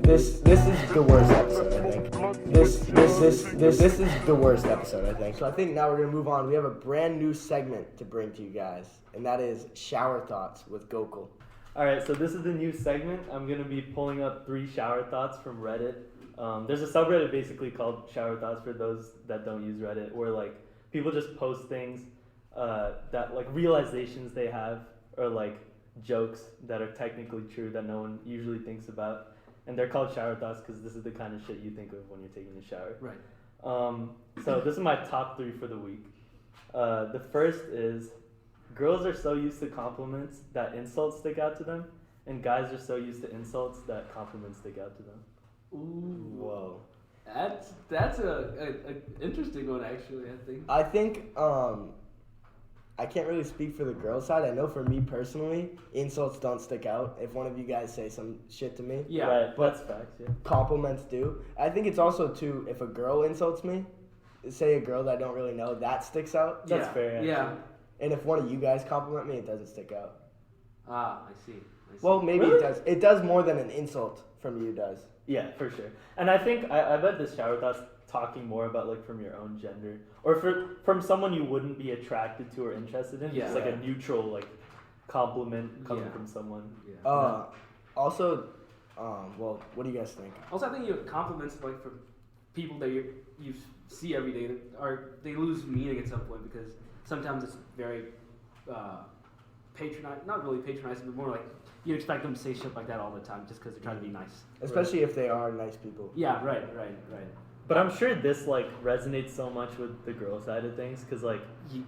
This is the worst episode, I think. This is the worst episode, I think. So I think now we're gonna move on. We have a brand new segment to bring to you guys, and that is Shower Thoughts with Gokul. Alright, so this is the new segment. I'm going to be pulling up 3 shower thoughts from Reddit. There's a subreddit basically called Shower Thoughts for those that don't use Reddit, where like people just post things that like realizations they have, or like jokes that are technically true that no one usually thinks about. And they're called shower thoughts because this is the kind of shit you think of when you're taking a shower. Right. So this is my top 3 for the week. The first is, girls are so used to compliments that insults stick out to them, and guys are so used to insults that compliments stick out to them. Ooh. Whoa. That's a interesting one, actually, I think I can't really speak for the girl side. I know for me personally, insults don't stick out. If one of you guys say some shit to me, Yeah. Right, but that's facts, yeah. compliments do. I think it's also too, if a girl insults me, say a girl that I don't really know, that sticks out. That's Yeah. fair, actually. Yeah. And if one of you guys compliment me, it doesn't stick out. Ah, I see. Well, maybe Really? it does. It does more than an insult from you does. Yeah, for sure. And I think, I bet this shower thought's talking more about like from your own gender, or from someone you wouldn't be attracted to or interested in. Yeah. Just like a neutral like compliment coming Yeah. from someone. Yeah. Also, well, what do you guys think? Also, I think compliments like from people that you see every day they lose meaning at some point, because sometimes it's very patronizing. Not really patronizing, but more like you expect them to say shit like that all the time just because they're trying to be nice. Especially if they are nice people. Yeah. Right. But I'm sure this like resonates so much with the girl side of things, because like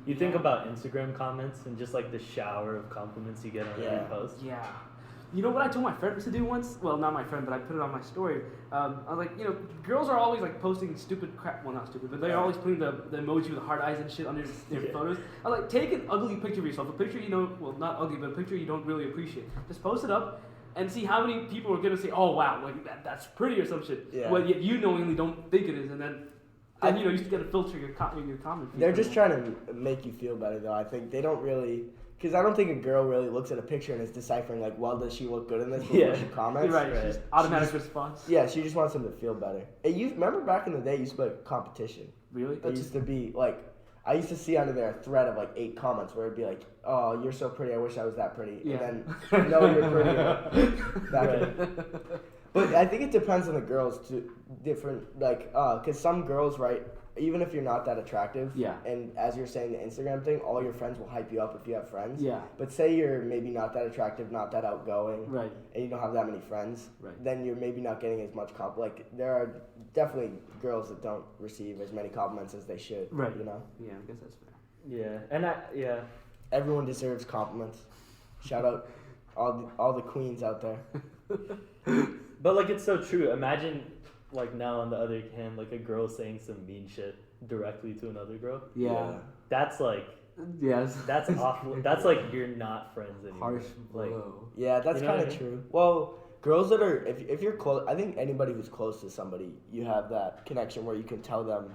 you think about Instagram comments and just like the shower of compliments you get on every post. Yeah. You know what I told my friend to do once? Well, not my friend, but I put it on my story. I was like, girls are always like posting stupid crap. Well, not stupid, but they're always putting the emoji with the heart eyes and shit under their photos. I was like, take an ugly picture of yourself, a picture well, not ugly, but a picture you don't really appreciate. Just post it up and see how many people are gonna say, "Oh wow, like that's pretty" or some shit. Yeah. Well, yet you knowingly don't think it is, and then you used to get to filter your comment. They're just trying to make you feel better, though. I think they don't really. Because I don't think a girl really looks at a picture and is deciphering, like, well, does she look good in this before she comments? You're right. Just automatic response. Yeah, she just wants them to feel better. Remember back in the day, it used to be like a competition. Really? It used to be, like, I used to see under there a thread of, like, 8 comments where it'd be like, oh, you're so pretty, I wish I was that pretty. Yeah. And then, no, you're pretty. But I think it depends on the girls, too. Different, like, because some girls, right, even if you're not that attractive, and as you're saying, the Instagram thing, all your friends will hype you up if you have friends. Yeah. But say you're maybe not that attractive, not that outgoing, Right. and you don't have that many friends, Right. then you're maybe not getting as much like, there are definitely girls that don't receive as many compliments as they should. Right. You know? Yeah, I guess that's fair. Yeah, and Everyone deserves compliments. Shout out all the queens out there. But like it's so true. Imagine like now on the other hand, like a girl saying some mean shit directly to another girl. Yeah. That's like Yes. that's awful. That's like you're not friends anymore. Harsh like blow. Yeah, that's You know kind what of I mean? true. Well, girls that are if you're close, I think anybody who's close to somebody, you have that connection where you can tell them,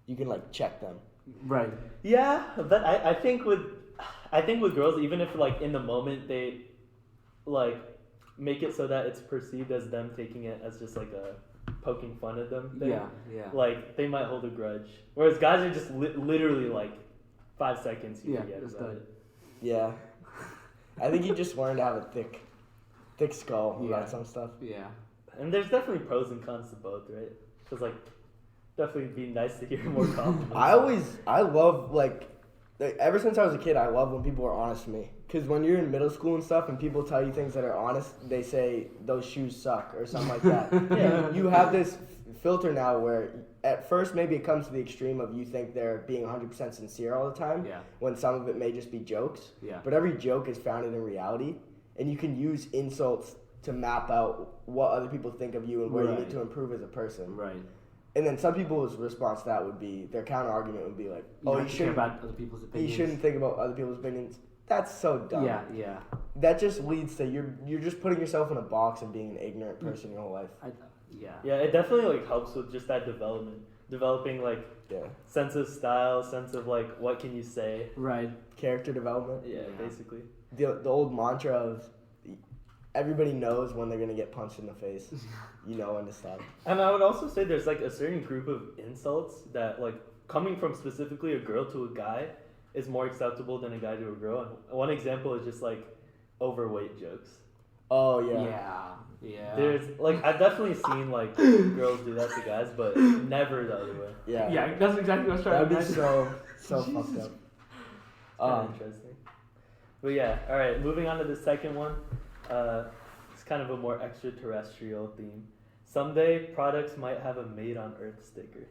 you can like check them. Right. Yeah, but I think with girls, even if like in the moment they like make it so that it's perceived as them taking it as just like a poking fun at them thing. Yeah. Like they might hold a grudge, whereas guys are just literally like 5 seconds you forget about it. Yeah, I think you just learn to have a thick skull about some stuff. Yeah. And there's definitely pros and cons to both, right? Because like definitely be nice to hear more compliments. I love like ever since I was a kid, I love when people are honest to me. Because when you're in middle school and stuff and people tell you things that are honest, they say, those shoes suck or something like that. Yeah. You have this filter now where at first maybe it comes to the extreme of you think they're being 100% sincere all the time. Yeah. When some of it may just be jokes. Yeah. But every joke is founded in reality. And you can use insults to map out what other people think of you and where you need to improve as a person. Right. And then some people's response to that would be, their counter argument would be like, oh, you shouldn't care about other people's opinions. You shouldn't think about other people's opinions. That's so dumb. Yeah. That just leads to you're just putting yourself in a box and being an ignorant person your whole life. Yeah, it definitely like helps with just that developing like sense of style, sense of like what can you say. Right. Character development. Yeah. Basically. The old mantra of everybody knows when they're gonna get punched in the face. You know when to stop. And I would also say there's like a certain group of insults that like coming from specifically a girl to a guy is more acceptable than a guy to a girl. And one example is just like overweight jokes. Oh yeah. Yeah. There's like I've definitely seen like girls do that to guys, but never the other way. Yeah. Yeah, that's exactly what I was trying to That'd be imagine. so fucked up. Kind of interesting. But yeah, all right. Moving on to the second one. It's kind of a more extraterrestrial theme. Someday, products might have a "Made on Earth" sticker.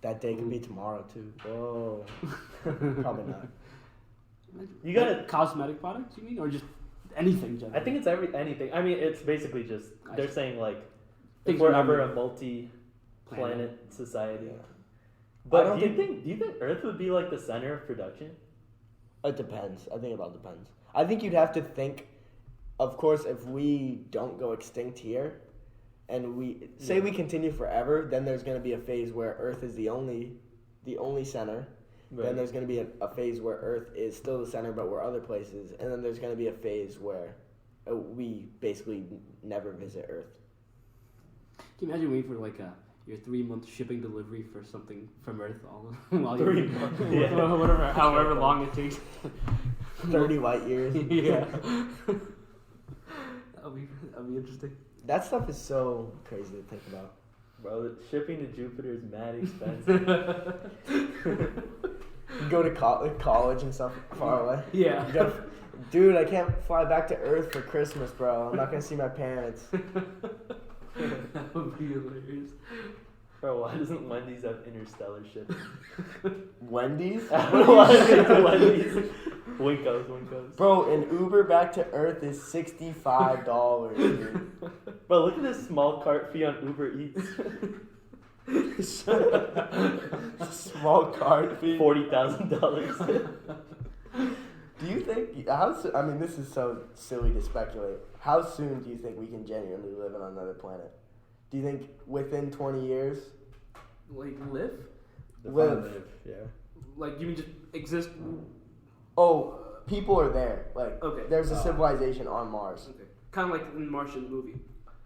That day could be tomorrow too. Whoa. Probably not. You gotta cosmetic products, you mean, or just anything generally? I think it's anything. I mean, it's basically just they're saying like if Things we're are ever a moving. multi-planet society. Yeah. But do you think Earth would be like the center of production? It depends. I think it all depends. I think you'd have to think, of course, if we don't go extinct here, and we say we continue forever, then there's going to be a phase where Earth is the only center. Right. Then there's going to be a phase where Earth is still the center, but we're other places. And then there's going to be a phase where we basically never visit Earth. Can you imagine waiting for like your 3-month shipping delivery for something from Earth while 3 months. Whatever, however long it takes. 30 light years. Yeah. That'll be interesting. That stuff is so crazy to think about. Bro, shipping to Jupiter is mad expensive. You go to college and stuff far away. Yeah. Dude, I can't fly back to Earth for Christmas, bro. I'm not going to see my parents. That would be hilarious. Bro, why doesn't Wendy's have interstellar shipping? Wendy's? I don't know why it's Wendy's. Winkos. Bro, an Uber back to Earth is $65, dude. Bro, look at this small cart fee on Uber Eats. Small card fee. $40,000. Do you think, I mean, this is so silly to speculate. How soon do you think we can genuinely live on another planet? Do you think within 20 years? Like live? Live. Yeah. Like you mean just exist? Oh, people are there. Like, Okay. there's a civilization on Mars. Okay. Kind of like in the Martian movie.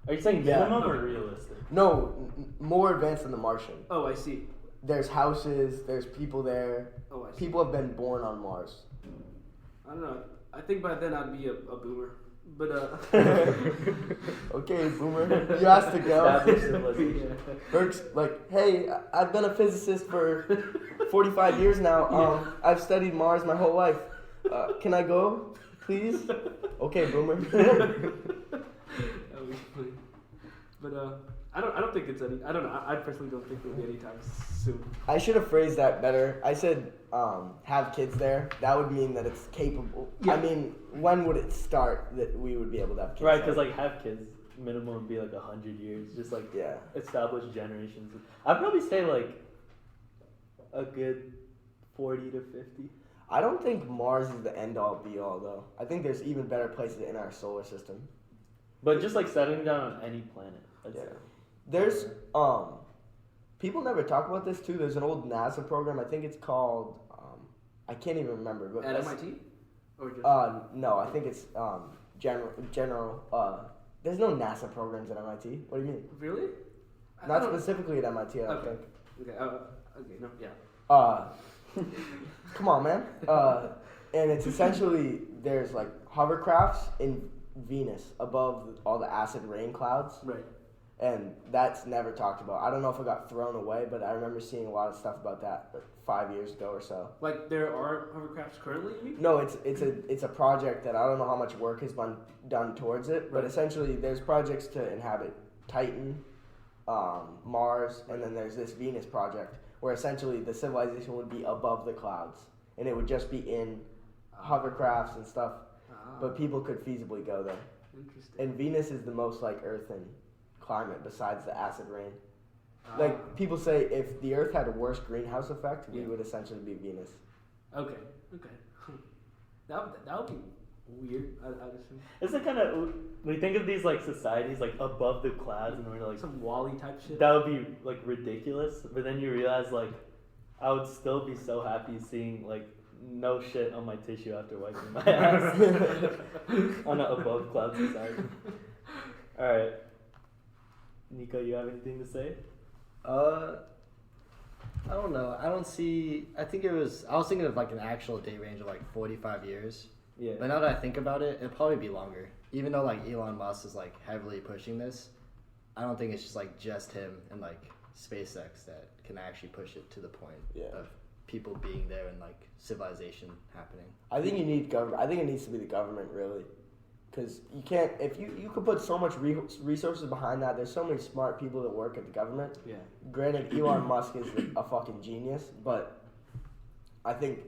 Are you saying Yeah. minimum or Okay. realistic? No, more advanced than the Martian. Oh, I see. There's houses, there's people there. Oh, I see. People have been born on Mars. I don't know. I think by then I'd be a boomer. But Okay, boomer. You asked to go. Established civilization. Burke's like, hey, I've been a physicist for 45 years now. I've studied Mars my whole life. Can I go, please? Okay, boomer. that would be funny. But I don't think it's any. I don't know. I personally don't think it'll be anytime soon. I should have phrased that better. I said have kids there. That would mean that it's capable. Yeah. I mean, when would it start that we would be able to have kids? Right, because like have kids, minimum would be like 100 years. Just like established generations. I'd probably say like a good 40 to 50. I don't think Mars is the end all be all though. I think there's even better places in our solar system. But just like settling down on any planet. I'd say. There's people never talk about this too. There's an old NASA program. I think it's called I can't even remember. But At MIT? Or just no, I think it's general. There's no NASA programs at MIT. What do you mean? Really? Not specifically at MIT. I don't Okay. think. Okay. Okay. No. Yeah. Come on, man. And it's essentially there's like hovercrafts in Venus above all the acid rain clouds. Right. And that's never talked about. I don't know if it got thrown away, but I remember seeing a lot of stuff about that like 5 years ago or so. Like there are hovercrafts currently, you mean? No, it's a project that I don't know how much work has been done towards it, but Right. essentially there's projects to inhabit Titan, Mars, and then there's this Venus project where essentially the civilization would be above the clouds, and it would just be in hovercrafts and stuff, but people could feasibly go there. Interesting. And Venus is the most like Earth in climate besides the acid rain. Like people say, if the Earth had a worse greenhouse effect, we would essentially be Venus. Okay. That would be weird. I'd assume. It's like kind of we think of these like societies like above the clouds, and we're like Some Wall-E type shit. that would be like ridiculous. But then you realize like I would still be so happy seeing like no shit on my tissue after wiping my ass on an above cloud society. All right, Nico, you have anything to say? I don't know. I don't see. I was thinking of like an actual date range of like 45 years. Yeah. But now that I think about it, it'll probably be longer. Even though like Elon Musk is like heavily pushing this, I don't think it's just like just him and like SpaceX that can actually push it to the point of people being there and like civilization happening. I think you need government. I think it needs to be the government, really. Because you can't, if you could put so much resources behind that. There's so many smart people that work at the government. Yeah. Granted, Elon Musk is a fucking genius, but I think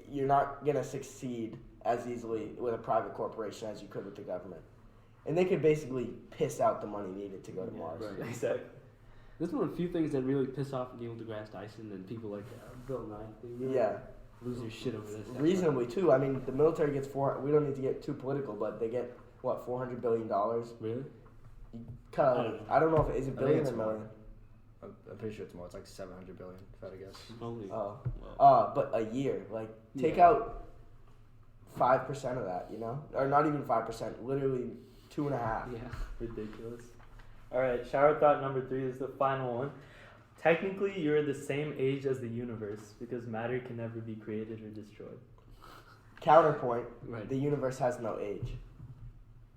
you're not gonna succeed as easily with a private corporation as you could with the government. And they could basically piss out the money needed to go to Mars. Right. Exactly. This is one of the few things that really piss off Neil deGrasse Tyson and people like Bill Nye. They really lose their shit over this. Reasonably too. I mean, the military gets we don't need to get too political, but they get what, $400 billion. Really? I don't know if it's a billion or million. I'm pretty sure it's more. It's like 700 billion, if I had to guess. Holy. But a year, like take out 5% of that, you know, or not even 5%, literally 2.5. Yeah. Ridiculous. All right, shower thought number 3 is the final one. Technically, you're the same age as the universe because matter can never be created or destroyed. Counterpoint, Right. the universe has no age.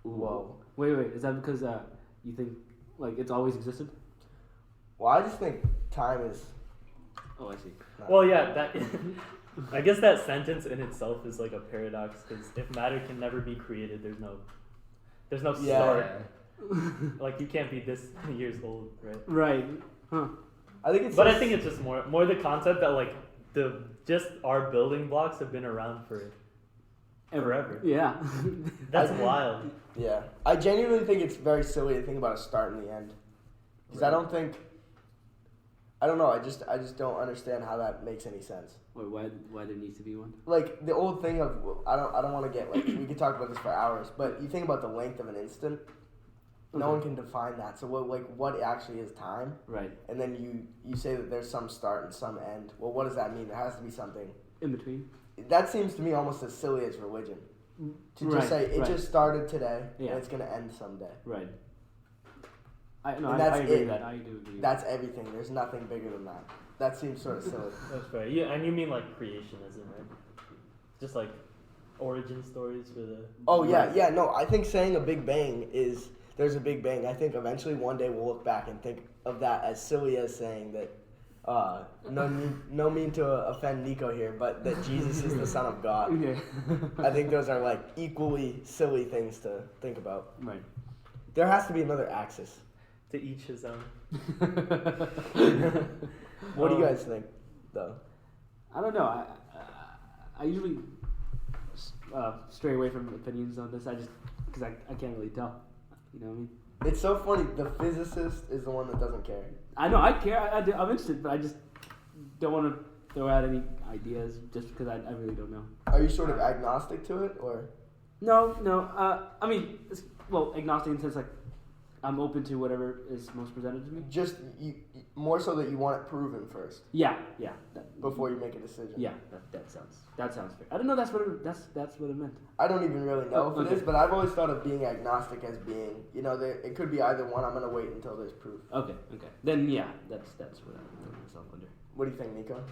Ooh. Whoa. Wait. Is that because you think like it's always existed? Well, I just think time is... Oh, I see. Well, yeah, that I guess that sentence in itself is like a paradox because if matter can never be created, there's no start. Like you can't be this many years old, right? Right. Huh. I think it's... But I think it's just more the concept that like just our building blocks have been around for forever. Yeah. That's wild. Yeah. I genuinely think it's very silly to think about a start and the end. Because I don't know, I just don't understand how that makes any sense. Wait, why there needs to be one? Like the old thing of I don't want to get like we could talk about this for hours, but you think about the length of an instant. No one can define that. So what actually is time? Right. And then you say that there's some start and some end. Well, what does that mean? There has to be something In between. That seems to me almost as silly as religion. To just say it just started today and it's gonna end someday. Right. I agree with that. I do agree. That's everything. There's nothing bigger than that. That seems sort of silly. That's right. Yeah, and you mean like creationism, right? Just like origin stories for the... Oh, yeah. No, I think saying a Big Bang is... There's a Big Bang. I think eventually one day we'll look back and think of that as silly as saying that... no mean to offend Nico here, but that Jesus is the Son of God. Yeah. I think those are like equally silly things to think about. Right. There has to be another axis. To each his own. What do you guys think, though? I don't know. I usually stray away from opinions on this. Because I can't really tell. You know what I mean? It's so funny. The physicist is the one that doesn't care. I know. I care. I'm interested, but I just don't want to throw out any ideas just because I really don't know. Are you sort of agnostic to it, or? No. I mean, agnostic in the sense like I'm open to whatever is most presented to me. Just more so that you want it proven first. Yeah. Before you make a decision. Yeah, that sounds fair. I don't know. That's what it meant. I don't even really know if it is, but I've always thought of being agnostic as being, it could be either one. I'm gonna wait until there's proof. Okay. Then yeah, that's what I would put myself under. What do you think, Nico?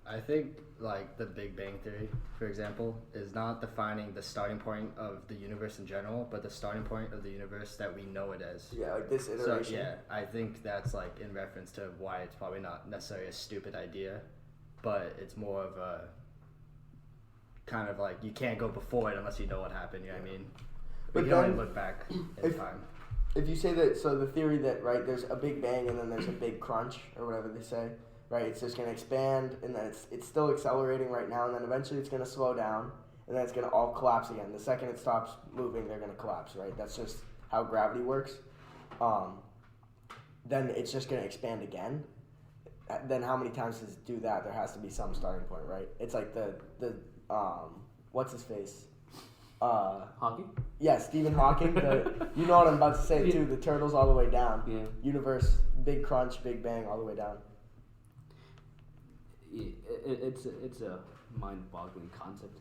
I think like the Big Bang Theory, for example, is not defining the starting point of the universe in general, but the starting point of the universe that we know it as. Yeah, like this iteration. So yeah, I think that's like in reference to why it's probably not necessarily a stupid idea, but it's more of a kind of like you can't go before it unless you know what happened. You know what I mean? But you can only look back in time. If you say that, so the theory that there's a Big Bang and then there's a big crunch or whatever they say. Right, it's just going to expand, and then it's still accelerating right now, and then eventually it's going to slow down, and then it's going to all collapse again. The second it stops moving, they're going to collapse, right? That's just how gravity works. Then it's just going to expand again. Then how many times does it do that? There has to be some starting point, right? It's like the what's his face? Hawking? Yeah, Stephen Hawking. You know what I'm about to say, too. The turtles all the way down. Yeah. Universe, big crunch, big bang, all the way down. It's a mind-boggling concept.